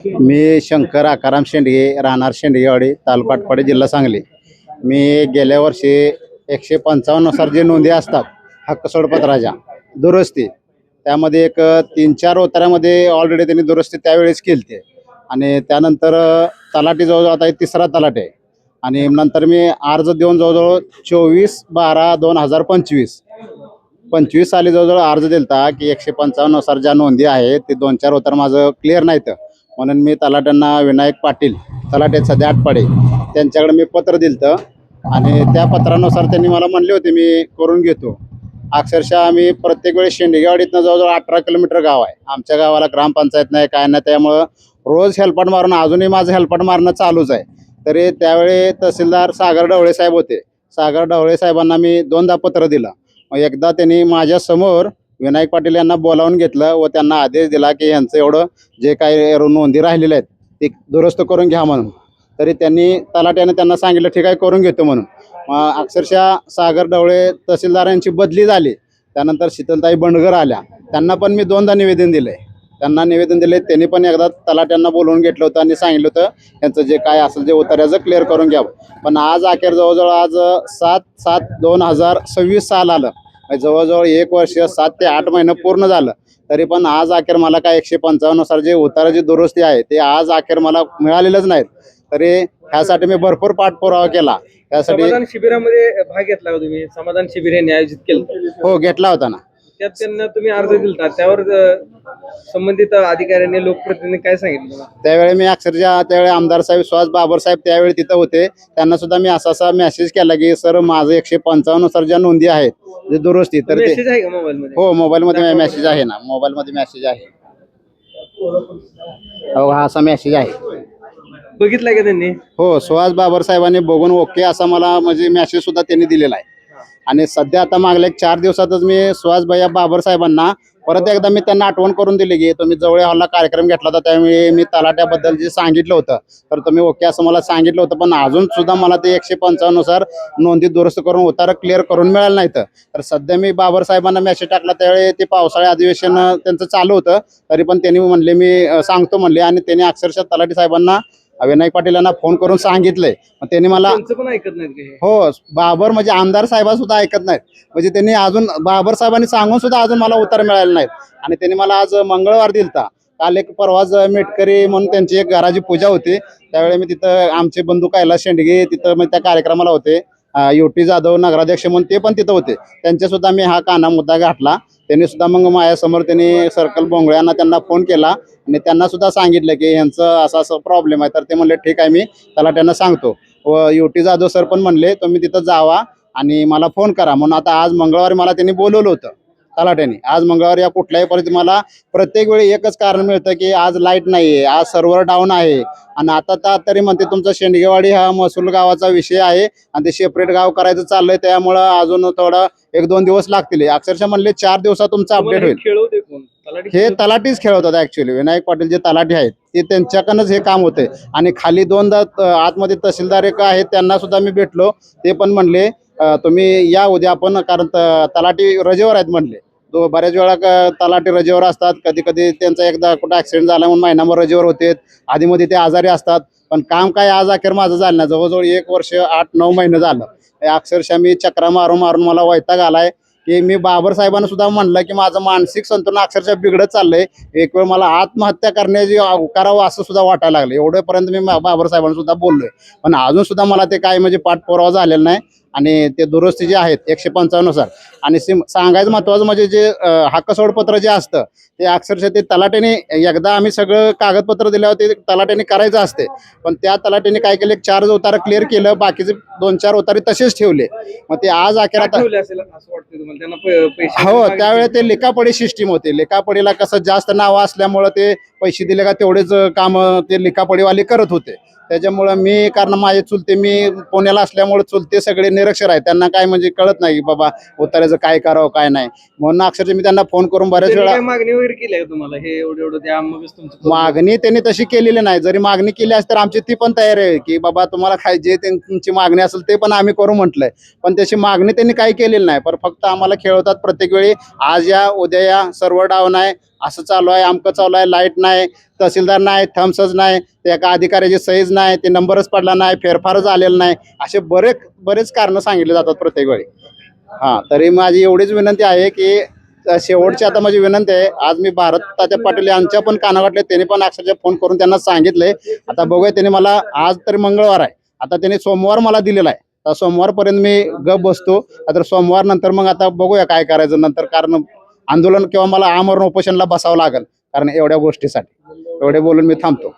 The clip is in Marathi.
मी शंकर आकाराम शेंडगे, राहणार शेंडगेवाडी, तालुका आटपाडी, जिल्हा सांगली. मी गेल्या वर्षी 155 नुसार जे नोंदी असतात हक्क सोडपत्राच्या दुरुस्ती, त्यामध्ये एक 3-4 उतारामध्ये ऑलरेडी त्यांनी दुरुस्ती त्यावेळेस केली ते. आणि त्यानंतर तलाठी जवळजवळ आता तिसरा तलाठी आहे. आणि नंतर मी अर्ज देऊन जवळजवळ 24/12/2025 साली जवळजवळ अर्ज दिलता की 155 नुसार ज्या नोंदी आहेत ते 2-4 उतार माझं क्लिअर नाहीत, म्हणून मी तलाट्यांना विनायक पाटील तलाटे सध्या आटपाडे त्यांच्याकडे मी पत्र दिलतं. आणि त्या पत्रानुसार त्यांनी मला म्हणले होते मी करून घेतो. अक्षरशः आम्ही प्रत्येक वेळेस शेंडगेवाडीतनं जवळजवळ 18 किलोमीटर गाव आहे. आमच्या गावाला ग्रामपंचायत नाही, काय नाही, त्यामुळं रोज हेल्पाट मारून अजूनही माझं हेल्पाट मारणं चालूच आहे. तरी त्यावेळी तहसीलदार सागर ढवळे साहेब होते. सागर ढवळे साहेबांना मी 2दा पत्र दिलं. मग एकदा त्यांनी माझ्यासमोर विनायक पाटील यांना बोलावून घेतलं व त्यांना आदेश दिला की यांचं एवढं जे काही नोंदी राहिलेल्या आहेत ते दुरुस्त करून घ्या म्हणून. तरी त्यांनी तलाट्याने त्यांना सांगितलं ठीक आहे करून घेतो म्हणून. अक्षरशः सागर ढवळे तहसीलदारांची बदली झाली. त्यानंतर शीतलताई बंडगर आल्या, त्यांना पण मी 2दा निवेदन दिले. त्यांनी पण एकदा तलाट्यांना बोलवून घेतलं होतं आणि सांगितलं होतं यांचं जे काय असेल जे उतार्याचं क्लिअर करून घ्यावं. पण आज अखेर जवळजवळ आज 7/7/2026 साल आलं. जवळजवळ 1 वर्ष 7 ते 8 महिने पूर्ण झालं. तरी पण आज अखेर मला काय 155 नुसार जे उताराची दुरुस्ती आहे ते आज अखेर मला मिळालेलंच नाहीत. तरी ह्यासाठी मी भरपूर पाठपुरावा केला. त्यासाठी समाधान शिबिरामध्ये भाग घेतला का तुम्ही? समाधान शिबिर हे आयोजित केलं? हो, घेतला होता ना. त्यात त्यांना तुम्ही अर्ज दिलता, त्यावर संबंधित अधिकाऱ्यांनी लोकप्रतिनिधी काय सांगितलं? त्यावेळी मी अक्षरशः त्यावेळी आमदार साहेब सुहास बाबर साहेब त्यावेळी तिथं होते. त्यांना सुद्धा मी असा मेसेज केला की सर माझं 155 नुसार ज्या नोंदी आहेत जे दुरुस्ती, तर मेसेज आहे का मोबाईल मध्ये? हो, मोबाईलमध्ये मेसेज आहे ना, मोबाईलमध्ये मेसेज आहे. हो, हा असा मेसेज आहे. बघितलाय का त्यांनी? हो, सुहास बाबर साहेबांनी बघून ओके असा मला म्हणजे मेसेज सुद्धा त्यांनी दिलेला आहे. आणि सध्या आता मागल्या 4 दिवसातच मी सुहास भैया बाबर साहेबांना परत एकदा मी त्यांना आठवण करून दिली की तुम्ही जवळ हॉलला कार्यक्रम घेतला होता त्यावेळी मी तलाट्याबद्दल जे सांगितलं होतं तर तुम्ही ओके असं मला सांगितलं होतं. पण अजून सुद्धा मला ते 155 नुसार नोंदी दुरुस्त करून उतारा क्लिअर करून मिळालं नाही. तर सध्या मी बाबर साहेबांना मेसेज टाकला त्यावेळी ते पावसाळी अधिवेशन त्यांचं चालू होतं. तरी पण त्यांनी म्हणले मी सांगतो म्हणले. आणि त्यांनी अक्षरशः तलाठी साहेबांना विनायक पाटील यांना फोन करून सांगितलंय. त्यांनी मला पण ऐकत नाहीत? हो, बाबर म्हणजे आमदार साहेबा सुद्धा ऐकत नाहीत. म्हणजे त्यांनी अजून बाबर साहेबांनी सांगून सुद्धा अजून मला उत्तर मिळाले नाहीत. आणि त्यांनी मला आज मंगळवार दिलता. काल एक परवाज मेटकरी म्हणून त्यांची एक घराची पूजा होती. त्यावेळी मी तिथं आमचे बंधू कैलास शेंडगे तिथं म्हणजे त्या कार्यक्रमाला होते. युटी जाधव नगराध्यक्ष म्हणून ते पण तिथं होते. त्यांच्या सुद्धा मी हा काना मुद्दा गाठला. त्यांनी सुद्धा मग माझ्यासमोर त्यांनी सर्कल बोंगळ्यांना त्यांना फोन केला आणि त्यांना सुद्धा सांगितलं की यांचं असं प्रॉब्लेम आहे. तर ते म्हणले ठीक आहे मी तलाट्यांना सांगतो. व युटी जाधव सर पण म्हणले तुम्ही तिथं जावा आणि मला फोन करा. म्हणून आता आज मंगळवारी मला त्यांनी बोलवलं होतं तलाट्याने. आज मंगळवारी या कुठल्याही परिस्थितीत मला प्रत्येक वेळी एकच कारण मिळतं की आज लाईट नाही आहे, आज सर्व्हर डाऊन आहे. आणि आता तरी म्हणते तुमचं शेंडगेवाडी हा महसूल गावाचा विषय आहे आणि ते सेपरेट गाव करायचं चाललंय त्यामुळं अजून थोडं 1-2 दिवस लागतील. अक्षरशः म्हणले 4 दिवसात तुमचं अपडेट होईल. हे तलाठीच खेळवतात ऍक्च्युअली. विनायक पाटील जे तलाठी आहेत ते त्यांच्याकडनंच हे काम होते. आणि खाली 2दा आतमध्ये तहसीलदार एक आहेत त्यांना सुद्धा मी भेटलो. ते पण म्हणले तुम्ही या उद्या आपण, कारण तलाठी रजेवर आहेत म्हणले. बऱ्याच वेळा तलाठी रजेवर असतात. कधी कधी त्यांचा एकदा कुठं ऍक्सिडेंट झाला म्हणून महिनाभर रजेवर होते. आधीमध्ये ते आजारी असतात. पण काम काय आज अखेर माझं झालं नाही. जवळजवळ 1 वर्ष 8-9 महिने झालं. अक्षरशः मी चक्रा मारून मारून मला वैताग आलाय की मी बाबर साहेबांना सुद्धा म्हणलं की माझं मानसिक संतुलन अक्षरशः बिघडत चाललंय. एक वेळ मला आत्महत्या करण्याची करावं असं सुद्धा वाटायला लागलं. एवढ्यापर्यंत मी बाबर साहेबांना सुद्धा बोललोय. पण अजून सुद्धा मला ते काय म्हणजे पाठपुरावा झालेला नाही. आणि ते दुरुस्ती जे आहेत 155 नुसार. आणि सांगायचं महत्वाचं म्हणजे जे हक्क सोडपत्र जे असतं ते अक्षरशः ते तलाट्याने एकदा आम्ही सगळं कागदपत्र दिल्यावर ते तलाट्याने करायचं असते. पण त्या तलाट्याने काय केलं 4 उतारा क्लिअर केलं, बाकीचे 2-4 उतारे तसेच ठेवले. मग ते आज अखेर आता हो, त्यावेळेस ते लिखापडी सिस्टीम होते. लिखापडीला कसं जास्त नावं असल्यामुळं ते पैसे दिले का तेवढेच काम ते लिखापडीवाले करत होते. त्याच्यामुळं मी, कारण माझे चुलते, मी पुण्याला असल्यामुळे चुलते सगळे निरक्षर आहेत. त्यांना काय म्हणजे कळत नाही की बाबा उतार्याचं काय करावं काय नाही. म्हणून अक्षरशः मी त्यांना फोन करून बऱ्याच वेळा मागणी वगैरे केली आहे तुम्हाला हे एवढं द्या मगच तुमचं? मागणी त्यांनी तशी केलेली नाही. जरी मागणी केली असती तर आमची ती पण तयारी आहे की बाबा तुम्हाला काय जे तुमची मागणी असेल ते पण आम्ही करू म्हटलंय. पण त्याची मागणी त्यांनी काही केलेली नाही. पण फक्त आम्हाला खेळवतात प्रत्येक वेळी. आज या उद्या या, सर्व्हर डाऊन आहे, असं चालू आहे, अमकं चालू आहे, लाईट नाही, तहसीलदार नाही, थम्सच नाही, त्या एका अधिकाऱ्याची सहीच नाही, ते नंबरच पडला नाही, फेरफारच आलेला नाही, असे बरेच कारणं सांगितले जातात प्रत्येक वेळी. हां, तरी माझी एवढीच विनंती आहे की शेवटची आता माझी विनंती आहे, आज मी भारत तात्या पाटील यांच्या पण कानागाठले, त्यांनी पण अक्षरशः फोन करून त्यांना सांगितले. आता बघूया, त्यांनी मला आज तरी मंगळवार आहे, आता त्यांनी सोमवार मला दिलेला आहे, तर सोमवारपर्यंत मी गप बसतो. आता सोमवार नंतर मग आता बघूया काय करायचं नंतर, कारण आंदोलन किंवा मला आमरण उपोषणला बसावं लागेल कारण एवढ्या गोष्टीसाठी. एवढे बोलून मी थांबतो.